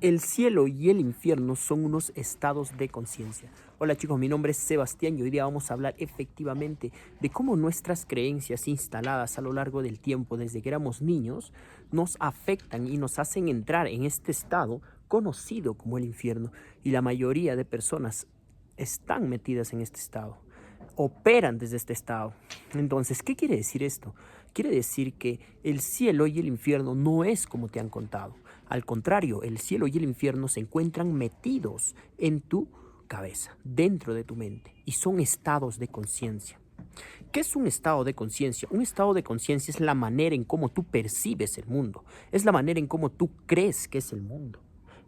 El cielo y el infierno son unos estados de conciencia. Hola chicos, mi nombre es Sebastián y hoy día vamos a hablar efectivamente de cómo nuestras creencias instaladas a lo largo del tiempo desde que éramos niños nos afectan y nos hacen entrar en este estado conocido como el infierno. Y la mayoría de personas están metidas en este estado, operan desde este estado. Entonces, ¿qué quiere decir esto? Quiere decir que el cielo y el infierno no es como te han contado. Al contrario, el cielo y el infierno se encuentran metidos en tu cabeza, dentro de tu mente, y son estados de conciencia. ¿Qué es un estado de conciencia? Un estado de conciencia es la manera en cómo tú percibes el mundo, es la manera en cómo tú crees que es el mundo,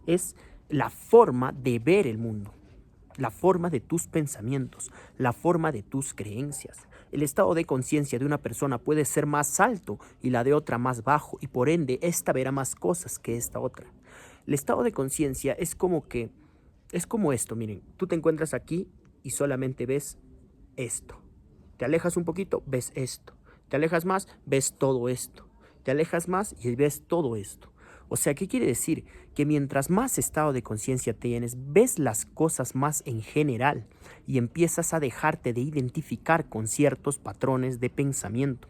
es la forma de ver el mundo, la forma de tus pensamientos, la forma de tus creencias. El estado de conciencia de una persona puede ser más alto y la de otra más bajo, y por ende esta verá más cosas que esta otra. El estado de conciencia es como esto, miren, tú te encuentras aquí y solamente ves esto. Te alejas un poquito, ves esto. Te alejas más, ves todo esto. Te alejas más y ves todo esto. O sea, ¿qué quiere decir? Que mientras más estado de conciencia tienes, ves las cosas más en general y empiezas a dejarte de identificar con ciertos patrones de pensamiento.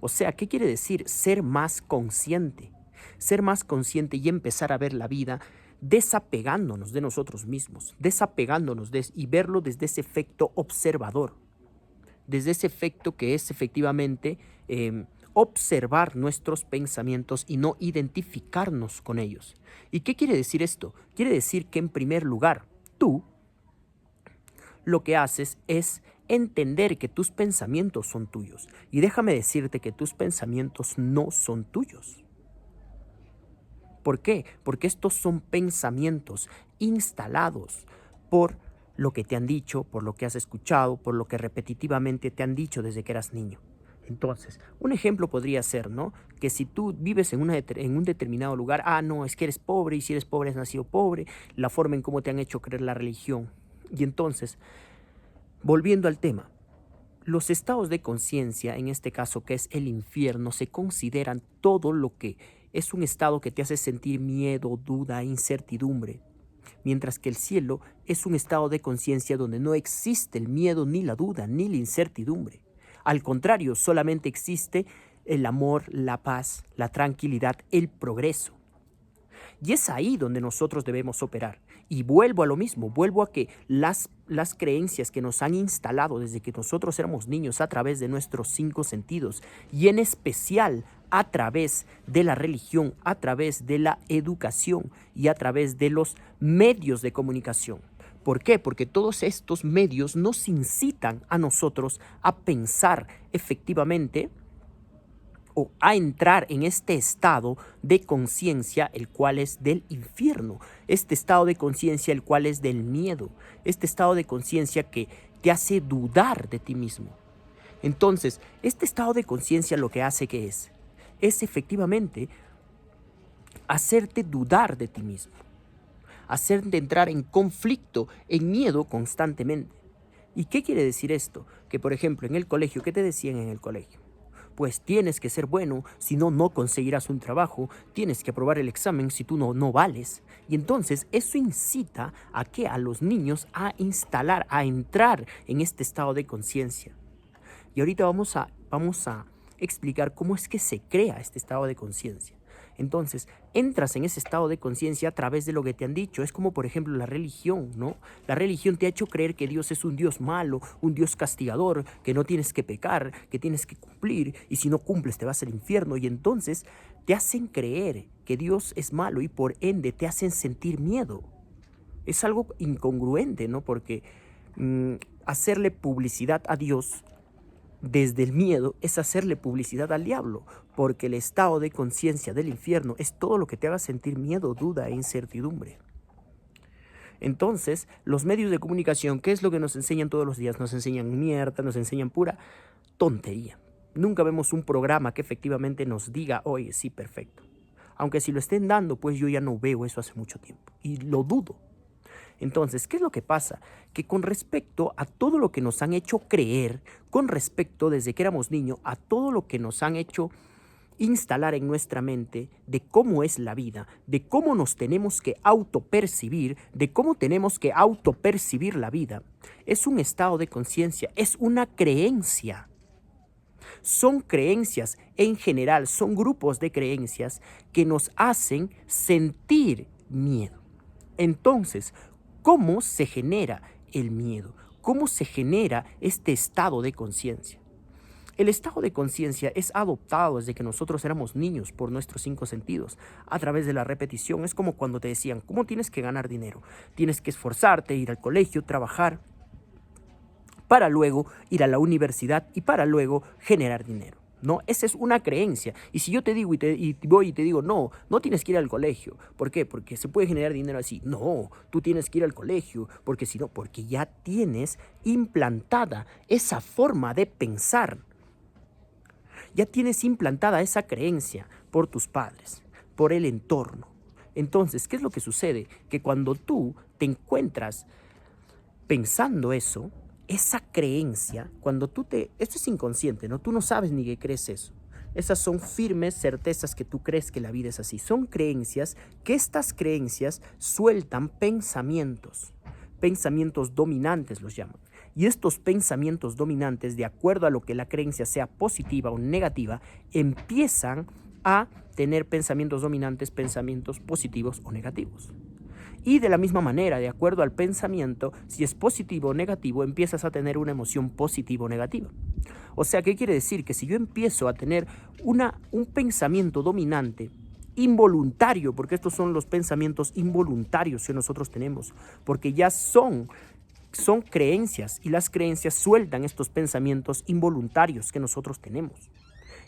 O sea, ¿qué quiere decir? Ser más consciente. Ser más consciente y empezar a ver la vida desapegándonos de nosotros mismos, y verlo desde ese efecto observador, desde ese efecto que es efectivamente observar nuestros pensamientos y no identificarnos con ellos. ¿Y qué quiere decir esto? Quiere decir que en primer lugar, tú lo que haces es entender que tus pensamientos son tuyos. Y déjame decirte que tus pensamientos no son tuyos. ¿Por qué? Porque estos son pensamientos instalados por lo que te han dicho, por lo que has escuchado, por lo que repetitivamente te han dicho desde que eras niño. Entonces, un ejemplo podría ser, ¿no? Que si tú vives en un determinado lugar, no, es que eres pobre y si eres pobre has nacido pobre, la forma en cómo te han hecho creer la religión. Y entonces, volviendo al tema, los estados de conciencia, en este caso que es el infierno, se consideran todo lo que es un estado que te hace sentir miedo, duda, incertidumbre. Mientras que el cielo es un estado de conciencia donde no existe el miedo, ni la duda, ni la incertidumbre. Al contrario, solamente existe el amor, la paz, la tranquilidad, el progreso. Y es ahí donde nosotros debemos operar. Y vuelvo a lo mismo, vuelvo a que las creencias que nos han instalado desde que nosotros éramos niños a través de nuestros 5 sentidos, y en especial a través de la religión, a través de la educación y a través de los medios de comunicación. ¿Por qué? Porque todos estos medios nos incitan a nosotros a pensar efectivamente o a entrar en este estado de conciencia, el cual es del infierno, este estado de conciencia, el cual es del miedo, este estado de conciencia que te hace dudar de ti mismo. Entonces, este estado de conciencia lo que hace que es efectivamente hacerte dudar de ti mismo, hacerte entrar en conflicto, en miedo constantemente. ¿Y qué quiere decir esto? Que, por ejemplo, en el colegio, ¿qué te decían en el colegio? Pues tienes que ser bueno, si no, no conseguirás un trabajo, tienes que aprobar el examen, si tú no vales. Y entonces eso incita a los niños a entrar en este estado de conciencia. Y ahorita vamos a explicar cómo es que se crea este estado de conciencia. Entonces, entras en ese estado de conciencia a través de lo que te han dicho. Es como, por ejemplo, la religión, ¿no? La religión te ha hecho creer que Dios es un Dios malo, un Dios castigador, que no tienes que pecar, que tienes que cumplir, y si no cumples te vas al infierno. Y entonces te hacen creer que Dios es malo y por ende te hacen sentir miedo. Es algo incongruente, ¿no? Porque hacerle publicidad a Dios desde el miedo es hacerle publicidad al diablo, porque el estado de conciencia del infierno es todo lo que te haga sentir miedo, duda e incertidumbre. Entonces, los medios de comunicación, ¿qué es lo que nos enseñan todos los días? Nos enseñan mierda, nos enseñan pura tontería. Nunca vemos un programa que efectivamente nos diga, oye, sí, perfecto. Aunque si lo estén dando, pues yo ya no veo eso hace mucho tiempo y lo dudo. Entonces, ¿qué es lo que pasa? Que con respecto a todo lo que nos han hecho creer, con respecto desde que éramos niños, a todo lo que nos han hecho instalar en nuestra mente de cómo es la vida, de cómo nos tenemos que autopercibir, de cómo tenemos que autopercibir la vida, es un estado de conciencia, es una creencia. Son creencias en general, son grupos de creencias que nos hacen sentir miedo. Entonces, ¿cómo se genera el miedo? ¿Cómo se genera este estado de conciencia? El estado de conciencia es adoptado desde que nosotros éramos niños por nuestros 5 sentidos, a través de la repetición. Es como cuando te decían, ¿cómo tienes que ganar dinero? Tienes que esforzarte, ir al colegio, trabajar, para luego ir a la universidad y para luego generar dinero. ¿No? Esa es una creencia. Y si yo te digo y voy y te digo, no, no tienes que ir al colegio. ¿Por qué? Porque se puede generar dinero así. No, tú tienes que ir al colegio, porque si no, porque ya tienes implantada esa forma de pensar. Ya tienes implantada esa creencia por tus padres, por el entorno. Entonces, ¿qué es lo que sucede? Que cuando tú te encuentras pensando eso, esa creencia, esto es inconsciente, ¿no? Tú no sabes ni que crees eso. Esas son firmes certezas que tú crees que la vida es así. Son creencias que estas creencias sueltan pensamientos dominantes los llaman. Y estos pensamientos dominantes, de acuerdo a lo que la creencia sea positiva o negativa, empiezan a tener pensamientos dominantes, pensamientos positivos o negativos. Y de la misma manera, de acuerdo al pensamiento, si es positivo o negativo, empiezas a tener una emoción positiva o negativa. O sea, ¿qué quiere decir? Que si yo empiezo a tener un pensamiento dominante, involuntario, porque estos son los pensamientos involuntarios que nosotros tenemos, porque ya son creencias, y las creencias sueltan estos pensamientos involuntarios que nosotros tenemos.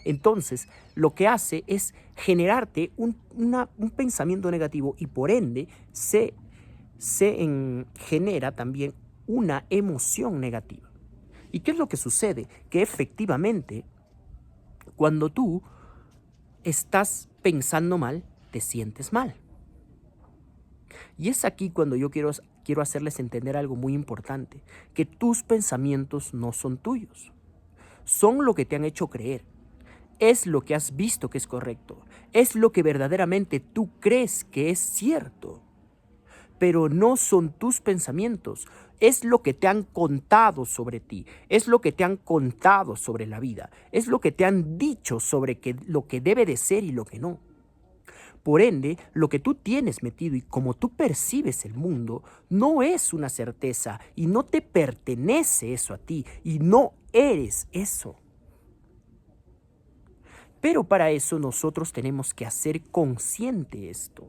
Entonces, lo que hace es generarte un pensamiento negativo y por ende se genera también una emoción negativa. ¿Y qué es lo que sucede? Que efectivamente, cuando tú estás pensando mal, te sientes mal. Y es aquí cuando yo quiero hacerles entender algo muy importante, que tus pensamientos no son tuyos, son lo que te han hecho creer. Es lo que has visto que es correcto. Es lo que verdaderamente tú crees que es cierto. Pero no son tus pensamientos. Es lo que te han contado sobre ti. Es lo que te han contado sobre la vida. Es lo que te han dicho sobre lo que debe de ser y lo que no. Por ende, lo que tú tienes metido y como tú percibes el mundo no es una certeza y no te pertenece eso a ti y no eres eso. Pero para eso nosotros tenemos que hacer consciente esto.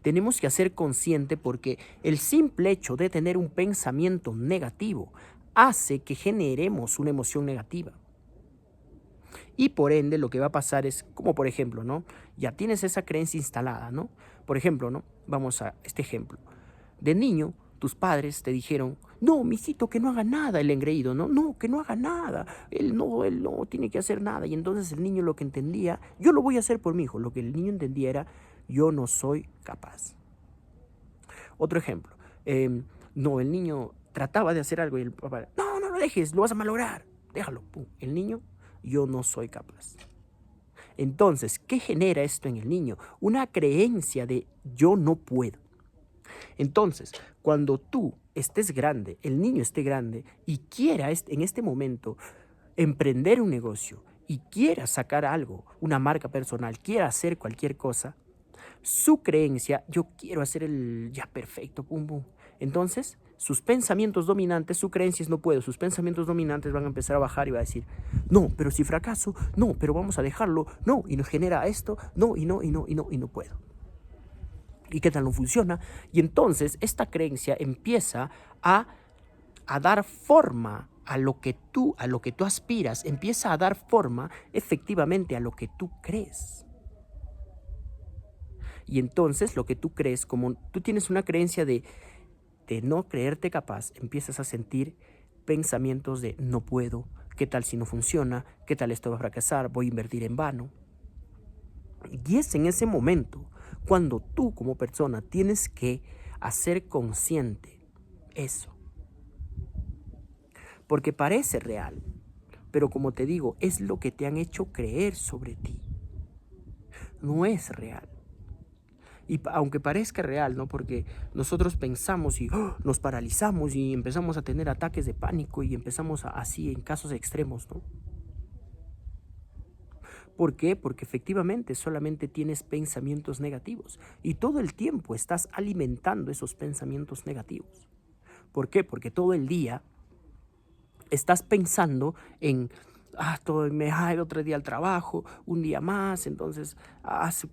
Tenemos que hacer consciente porque el simple hecho de tener un pensamiento negativo hace que generemos una emoción negativa. Y por ende lo que va a pasar es, como por ejemplo, ¿no? Ya tienes esa creencia instalada, ¿no? Por ejemplo, ¿no? Vamos a este ejemplo. De niño, tus padres te dijeron, no, mijito, que no haga nada el engreído, ¿no? No, que no haga nada. Él no tiene que hacer nada. Y entonces el niño lo que entendía, yo lo voy a hacer por mi hijo. Lo que el niño entendía era, yo no soy capaz. Otro ejemplo. No, el niño trataba de hacer algo y el papá, no lo dejes, lo vas a malograr. Déjalo. Pum. El niño, yo no soy capaz. Entonces, ¿qué genera esto en el niño? Una creencia de yo no puedo. Entonces, cuando tú estés grande, el niño esté grande y quiera en este momento emprender un negocio y quiera sacar algo, una marca personal, quiera hacer cualquier cosa, su creencia, yo quiero hacer el ya perfecto, pum, pum. Entonces, sus pensamientos dominantes, su creencia es no puedo, sus pensamientos dominantes van a empezar a bajar y va a decir, no, pero si fracaso, no, pero vamos a dejarlo, no, y nos genera esto, no, y no puedo. ¿Y qué tal no funciona? Y entonces esta creencia empieza a dar forma a lo que tú aspiras, empieza a dar forma efectivamente a lo que tú crees. Y entonces lo que tú crees, como tú tienes una creencia de no creerte capaz, empiezas a sentir pensamientos de no puedo, qué tal si no funciona, qué tal esto va a fracasar, voy a invertir en vano. Y es en ese momento cuando tú como persona tienes que hacer consciente eso. Porque parece real, pero como te digo, es lo que te han hecho creer sobre ti. no es real. Y aunque parezca real, ¿no? Porque nosotros pensamos y nos paralizamos y empezamos a tener ataques de pánico y empezamos así en casos extremos, ¿no? ¿Por qué? Porque efectivamente solamente tienes pensamientos negativos y todo el tiempo estás alimentando esos pensamientos negativos. ¿Por qué? Porque todo el día estás pensando en, el otro día al trabajo, un día más, entonces,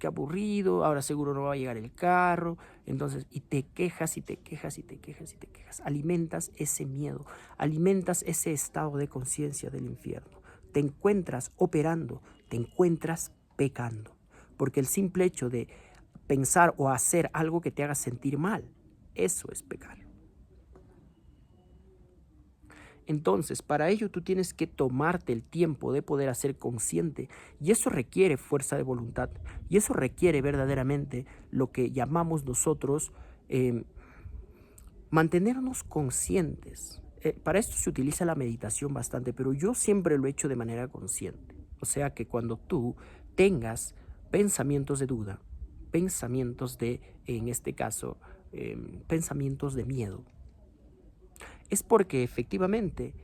qué aburrido, ahora seguro no va a llegar el carro, entonces, y te quejas y te quejas y te quejas y te quejas. Alimentas ese miedo, alimentas ese estado de conciencia del infierno. Te encuentras operando, te encuentras pecando, porque el simple hecho de pensar o hacer algo que te haga sentir mal, eso es pecar. Entonces, para ello tú tienes que tomarte el tiempo de poder hacer consciente y eso requiere fuerza de voluntad y eso requiere verdaderamente lo que llamamos nosotros mantenernos conscientes. Para esto se utiliza la meditación bastante, pero yo siempre lo he hecho de manera consciente. O sea que cuando tú tengas pensamientos de duda, pensamientos de, en este caso, pensamientos de miedo, es porque efectivamente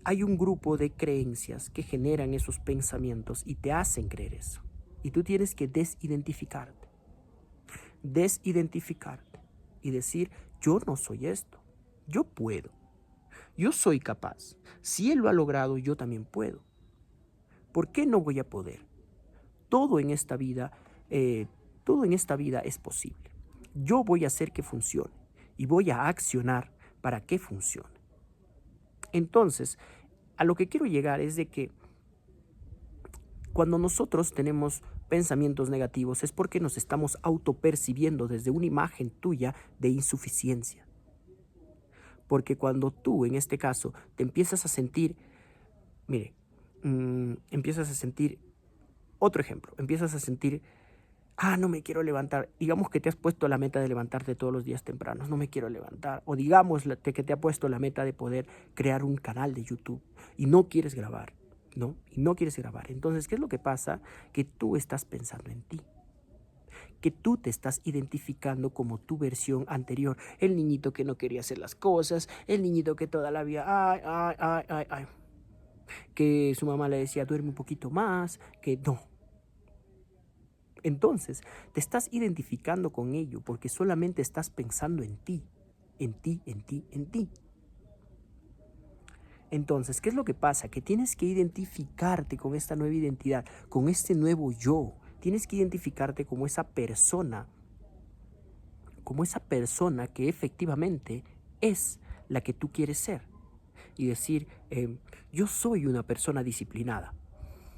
hay un grupo de creencias que generan esos pensamientos y te hacen creer eso. Y tú tienes que desidentificarte y decir, yo no soy esto, yo puedo, yo soy capaz. Si él lo ha logrado, yo también puedo. ¿Por qué no voy a poder? Todo en esta vida, todo en esta vida es posible. Yo voy a hacer que funcione y voy a accionar para que funcione. Entonces, a lo que quiero llegar es de que cuando nosotros tenemos pensamientos negativos es porque nos estamos autopercibiendo desde una imagen tuya de insuficiencia. Porque cuando tú, en este caso, te empiezas a sentir, mire, empiezas a sentir, otro ejemplo, empiezas a sentir, no me quiero levantar. Digamos que te has puesto la meta de levantarte todos los días tempranos, no me quiero levantar. O digamos que te ha puesto la meta de poder crear un canal de YouTube y no quieres grabar, ¿no? Y no quieres grabar. Entonces, ¿qué es lo que pasa? Que tú estás pensando en ti. Que tú te estás identificando como tu versión anterior. El niñito que no quería hacer las cosas, el niñito que toda la vida, que su mamá le decía, duerme un poquito más, que no. Entonces, te estás identificando con ello porque solamente estás pensando en ti, en ti, en ti, en ti. Entonces, ¿qué es lo que pasa? Que tienes que identificarte con esta nueva identidad, con este nuevo yo. Tienes que identificarte como esa persona que efectivamente es la que tú quieres ser. Y decir, yo soy una persona disciplinada.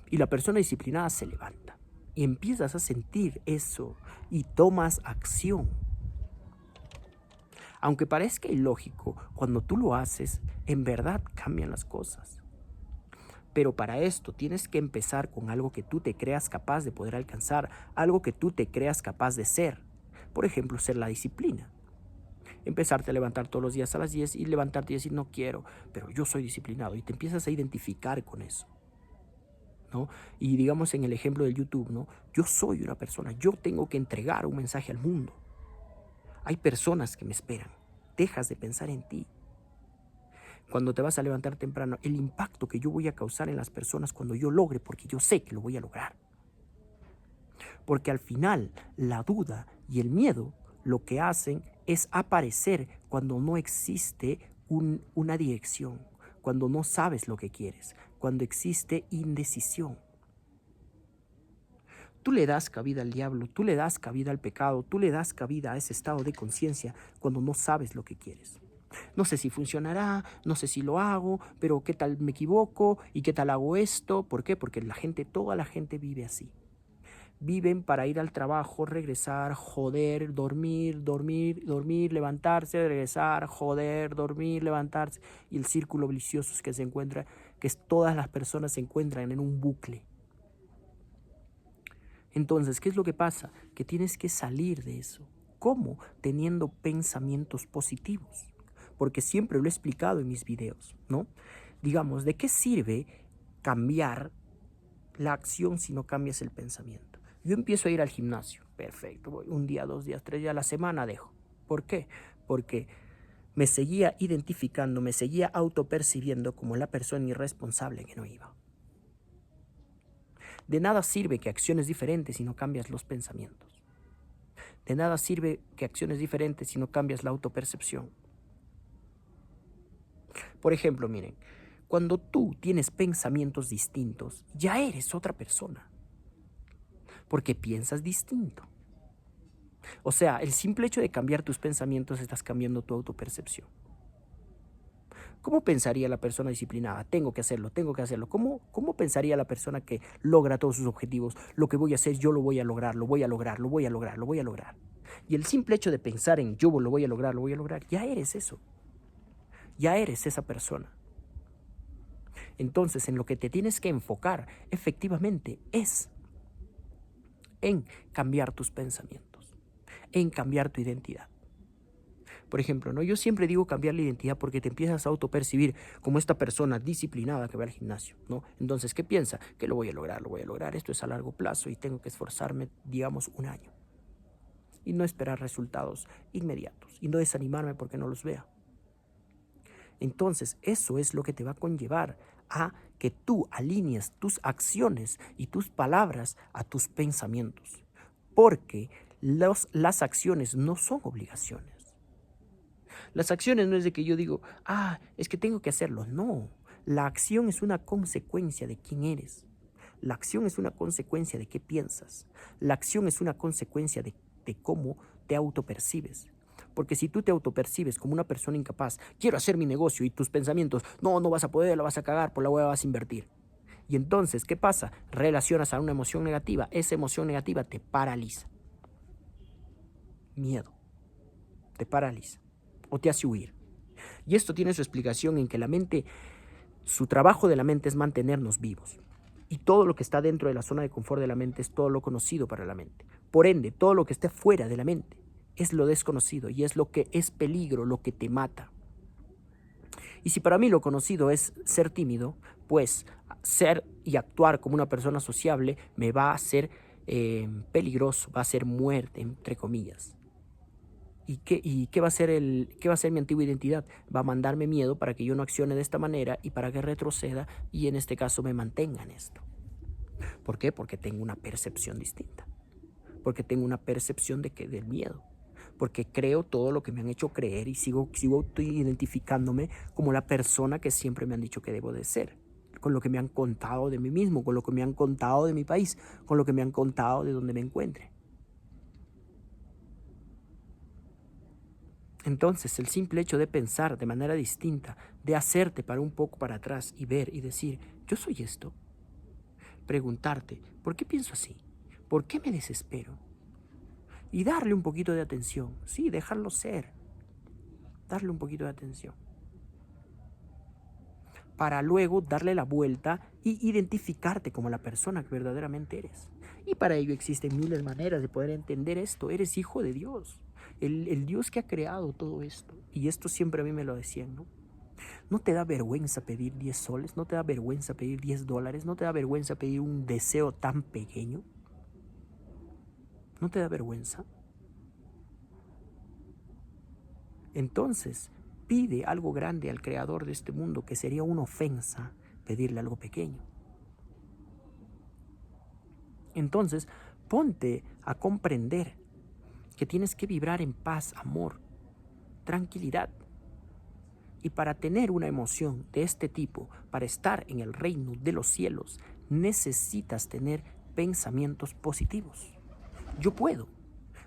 Y la persona disciplinada se levanta. Y empiezas a sentir eso y tomas acción. Aunque parezca ilógico, cuando tú lo haces, en verdad cambian las cosas. Pero para esto tienes que empezar con algo que tú te creas capaz de poder alcanzar, algo que tú te creas capaz de ser. Por ejemplo, ser la disciplina. Empezarte a levantar todos los días a las 10 y levantarte y decir, no quiero, pero yo soy disciplinado. Y te empiezas a identificar con eso, ¿no? Y digamos en el ejemplo del YouTube, ¿no? Yo soy una persona, yo tengo que entregar un mensaje al mundo. Hay personas que me esperan. Dejas de pensar en ti. Cuando te vas a levantar temprano, el impacto que yo voy a causar en las personas cuando yo logre, porque yo sé que lo voy a lograr. Porque al final, la duda y el miedo lo que hacen es aparecer cuando no existe una dirección, cuando no sabes lo que quieres, cuando existe indecisión. Tú le das cabida al diablo, tú le das cabida al pecado, tú le das cabida a ese estado de conciencia cuando no sabes lo que quieres. No sé si funcionará, no sé si lo hago, pero ¿qué tal me equivoco? ¿Y qué tal hago esto? ¿Por qué? Porque toda la gente vive así. Viven para ir al trabajo, regresar, joder, dormir, levantarse, regresar, joder, dormir, levantarse. Y el círculo vicioso es que se encuentra, todas las personas se encuentran en un bucle. Entonces, ¿qué es lo que pasa? Que tienes que salir de eso. ¿Cómo? Teniendo pensamientos positivos. Porque siempre lo he explicado en mis videos, ¿no? Digamos, ¿de qué sirve cambiar la acción si no cambias el pensamiento? Yo empiezo a ir al gimnasio. Perfecto, voy un día, 2 días, 3 días a la semana, dejo. ¿Por qué? Porque me seguía identificando, me seguía autopercibiendo como la persona irresponsable que no iba. De nada sirve que acciones diferentes si no cambias los pensamientos. De nada sirve que acciones diferentes si no cambias la autopercepción. Por ejemplo, miren, cuando tú tienes pensamientos distintos, ya eres otra persona, porque piensas distinto. O sea, el simple hecho de cambiar tus pensamientos estás cambiando tu autopercepción. ¿Cómo pensaría la persona disciplinada? Tengo que hacerlo, tengo que hacerlo. ¿Cómo pensaría la persona que logra todos sus objetivos? Lo que voy a hacer, yo lo voy a lograr, lo voy a lograr, lo voy a lograr, lo voy a lograr. Y el simple hecho de pensar en yo lo voy a lograr, ya eres eso. Ya eres esa persona. Entonces, en lo que te tienes que enfocar efectivamente es en cambiar tus pensamientos, en cambiar tu identidad. Por ejemplo, ¿no? Yo siempre digo cambiar la identidad porque te empiezas a autopercibir como esta persona disciplinada que va al gimnasio, ¿no? Entonces, ¿qué piensa? Que lo voy a lograr, esto es a largo plazo y tengo que esforzarme, digamos, un año. Y no esperar resultados inmediatos y no desanimarme porque no los vea. Entonces, eso es lo que te va a conllevar a que tú alinees tus acciones y tus palabras a tus pensamientos. Porque las acciones no son obligaciones. Las acciones no es de que yo digo, es que tengo que hacerlo. No, la acción es una consecuencia de quién eres. La acción es una consecuencia de qué piensas. La acción es una consecuencia de cómo te autopercibes. Porque si tú te autopercibes como una persona incapaz, quiero hacer mi negocio y tus pensamientos, no vas a poder, la vas a cagar, por la hueva vas a invertir. Y entonces, ¿qué pasa? Relacionas a una emoción negativa, esa emoción negativa te paraliza. Miedo, te paraliza o te hace huir. Y esto tiene su explicación en que la mente, su trabajo de la mente es mantenernos vivos. Y todo lo que está dentro de la zona de confort de la mente es todo lo conocido para la mente. Por ende, todo lo que esté fuera de la mente es lo desconocido y es lo que es peligro, lo que te mata. Y si para mí lo conocido es ser tímido, pues ser y actuar como una persona sociable me va a ser peligroso, va a ser muerte, entre comillas. ¿Y qué va a ser mi antigua identidad? Va a mandarme miedo para que yo no accione de esta manera y para que retroceda y en este caso me mantenga en esto. ¿Por qué? Porque tengo una percepción distinta. Porque tengo una percepción del miedo. Porque creo todo lo que me han hecho creer y sigo identificándome como la persona que siempre me han dicho que debo de ser. Con lo que me han contado de mí mismo, con lo que me han contado de mi país, con lo que me han contado de donde me encuentre. Entonces, el simple hecho de pensar de manera distinta, de hacerte para un poco para atrás y ver y decir, yo soy esto. Preguntarte, ¿por qué pienso así? ¿Por qué me desespero? Y darle un poquito de atención, sí, dejarlo ser. Darle un poquito de atención. Para luego darle la vuelta y identificarte como la persona que verdaderamente eres. Y para ello existen miles de maneras de poder entender esto. Eres hijo de Dios. El Dios que ha creado todo esto. Y esto siempre a mí me lo decían, ¿no? ¿No te da vergüenza pedir 10 soles? ¿No te da vergüenza pedir $10? ¿No te da vergüenza pedir un deseo tan pequeño? ¿No te da vergüenza? Entonces, pide algo grande al creador de este mundo, que sería una ofensa pedirle algo pequeño. Entonces, ponte a comprender que tienes que vibrar en paz, amor, tranquilidad. Y para tener una emoción de este tipo, para estar en el reino de los cielos, necesitas tener pensamientos positivos. Yo puedo,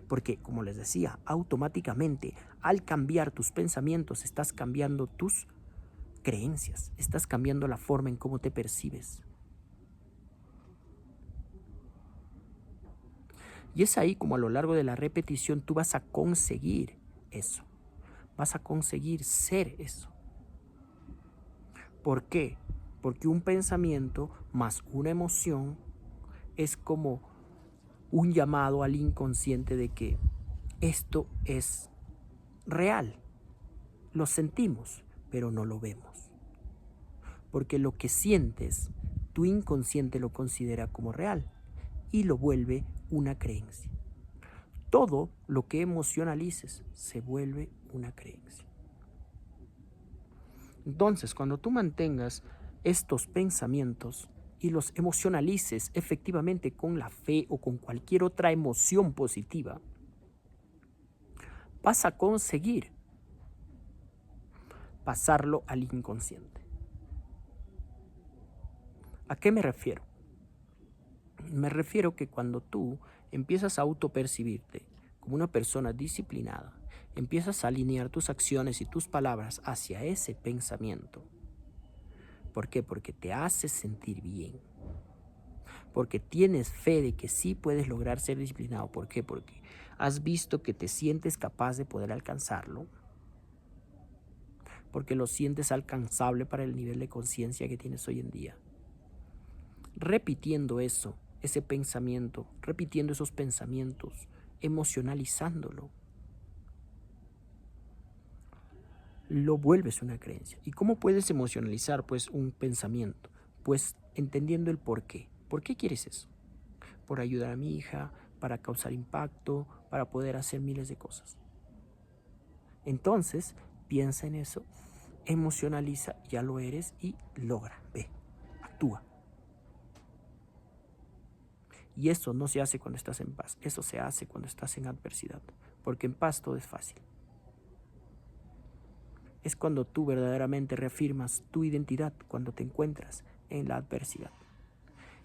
porque como les decía, automáticamente al cambiar tus pensamientos estás cambiando tus creencias, estás cambiando la forma en cómo te percibes. Y es ahí como a lo largo de la repetición tú vas a conseguir eso. Vas a conseguir ser eso. ¿Por qué? Porque un pensamiento más una emoción es como un llamado al inconsciente de que esto es real. Lo sentimos, pero no lo vemos. Porque lo que sientes, tu inconsciente lo considera como real y lo vuelve una creencia. Todo lo que emocionalices se vuelve una creencia. Entonces, cuando tú mantengas estos pensamientos y los emocionalices efectivamente con la fe o con cualquier otra emoción positiva, vas a conseguir pasarlo al inconsciente. ¿A qué me refiero? Me refiero que cuando tú empiezas a autopercibirte como una persona disciplinada, empiezas a alinear tus acciones y tus palabras hacia ese pensamiento. ¿Por qué? Porque te hace sentir bien. Porque tienes fe de que sí puedes lograr ser disciplinado. ¿Por qué? Porque has visto que te sientes capaz de poder alcanzarlo. Porque lo sientes alcanzable para el nivel de conciencia que tienes hoy en día. Repitiendo eso, ese pensamiento, repitiendo esos pensamientos, emocionalizándolo, lo vuelves una creencia. ¿Y cómo puedes emocionalizar pues un pensamiento? Pues entendiendo el por qué. ¿Por qué quieres eso? Por ayudar a mi hija, para causar impacto, para poder hacer miles de cosas. Entonces, piensa en eso, emocionaliza, ya lo eres y logra, ve, actúa. Y eso no se hace cuando estás en paz, eso se hace cuando estás en adversidad, porque en paz todo es fácil. Es cuando tú verdaderamente reafirmas tu identidad, cuando te encuentras en la adversidad.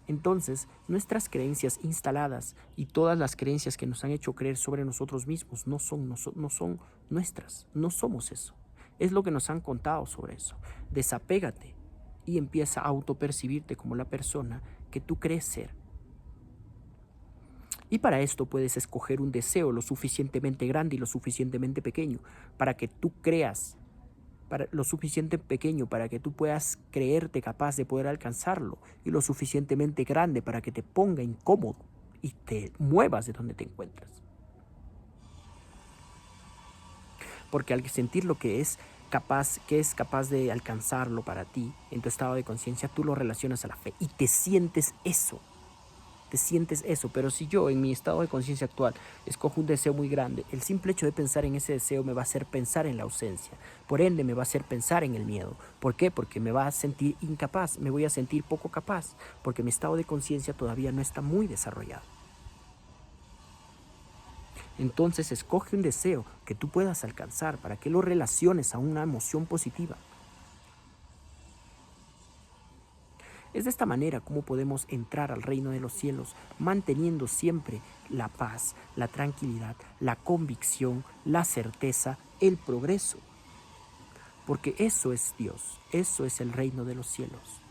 Entonces, nuestras creencias instaladas y todas las creencias que nos han hecho creer sobre nosotros mismos no son nuestras, no somos eso. Es lo que nos han contado sobre eso. Desapégate y empieza a autopercibirte como la persona que tú crees ser. Y para esto puedes escoger un deseo lo suficientemente grande y lo suficientemente pequeño para que tú creas lo suficiente pequeño para que tú puedas creerte capaz de poder alcanzarlo y lo suficientemente grande para que te ponga incómodo y te muevas de donde te encuentras. Porque al sentir lo que es capaz de alcanzarlo para ti en tu estado de conciencia, tú lo relacionas a la fe y te sientes eso. Pero si yo en mi estado de conciencia actual escojo un deseo muy grande, el simple hecho de pensar en ese deseo me va a hacer pensar en la ausencia, por ende me va a hacer pensar en el miedo. ¿Por qué? Porque me va a sentir incapaz, me voy a sentir poco capaz, porque mi estado de conciencia todavía no está muy desarrollado. Entonces escoge un deseo que tú puedas alcanzar para que lo relaciones a una emoción positiva. Es de esta manera como podemos entrar al reino de los cielos, manteniendo siempre la paz, la tranquilidad, la convicción, la certeza, el progreso. Porque eso es Dios, eso es el reino de los cielos.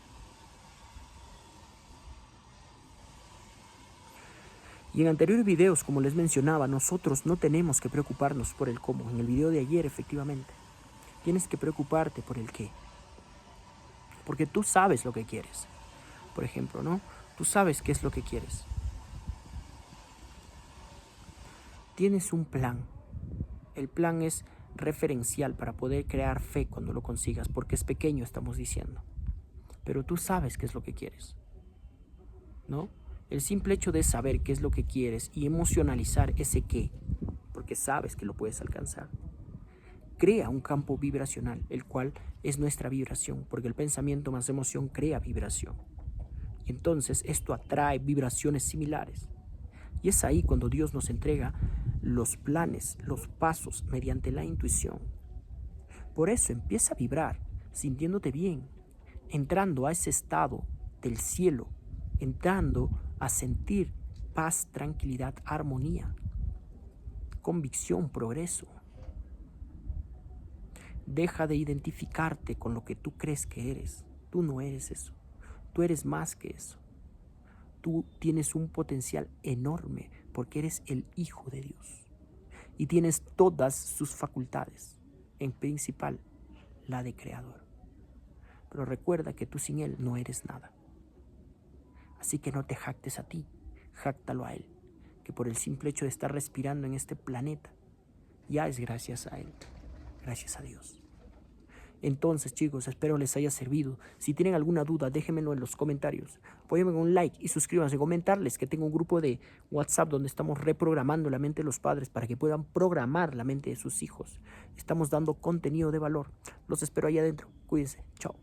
Y en anteriores videos, como les mencionaba, nosotros no tenemos que preocuparnos por el cómo. En el video de ayer, efectivamente, tienes que preocuparte por el qué. Porque tú sabes lo que quieres. Por ejemplo, ¿no? Tú sabes qué es lo que quieres. Tienes un plan. El plan es referencial para poder crear fe cuando lo consigas, porque es pequeño, estamos diciendo. Pero tú sabes qué es lo que quieres, ¿no? El simple hecho de saber qué es lo que quieres y emocionalizar ese qué, porque sabes que lo puedes alcanzar, crea un campo vibracional, el cual es nuestra vibración, porque el pensamiento más emoción crea vibración. Y entonces esto atrae vibraciones similares. Y es ahí cuando Dios nos entrega los planes, los pasos mediante la intuición. Por eso empieza a vibrar, sintiéndote bien, entrando a ese estado del cielo, entrando a sentir paz, tranquilidad, armonía, convicción, progreso. Deja de identificarte con lo que tú crees que eres. Tú no eres eso. Tú eres más que eso. Tú tienes un potencial enorme porque eres el Hijo de Dios y tienes todas sus facultades, en principal la de creador. Pero recuerda que tú sin Él no eres nada. Así que no te jactes a ti, jáctalo a Él, que por el simple hecho de estar respirando en este planeta, ya es gracias a Él, gracias a Dios. Entonces, chicos, espero les haya servido. Si tienen alguna duda, déjenmelo en los comentarios. Apóyenme con un like y suscríbanse. Comentarles que tengo un grupo de WhatsApp donde estamos reprogramando la mente de los padres para que puedan programar la mente de sus hijos. Estamos dando contenido de valor. Los espero ahí adentro. Cuídense. Chao.